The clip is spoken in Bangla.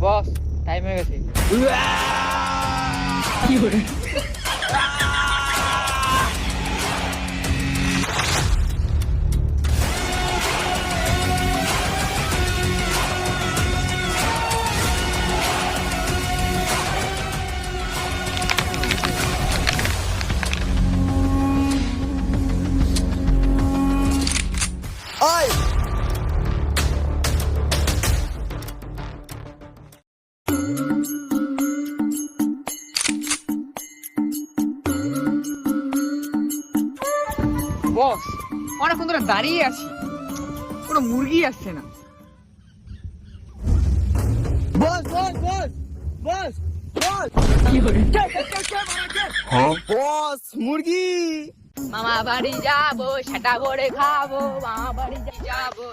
বস টাইম হয়ে গেছে। ওই বস অনেকক্ষণ ধরে দাঁড়িয়ে আছি, কোনো মুরগি আসছে না। বস বস বস বস বস বস মুরগি। মামা বাড়ি যাবো, সেটা করে খাবো, মামা বাড়ি যাবো।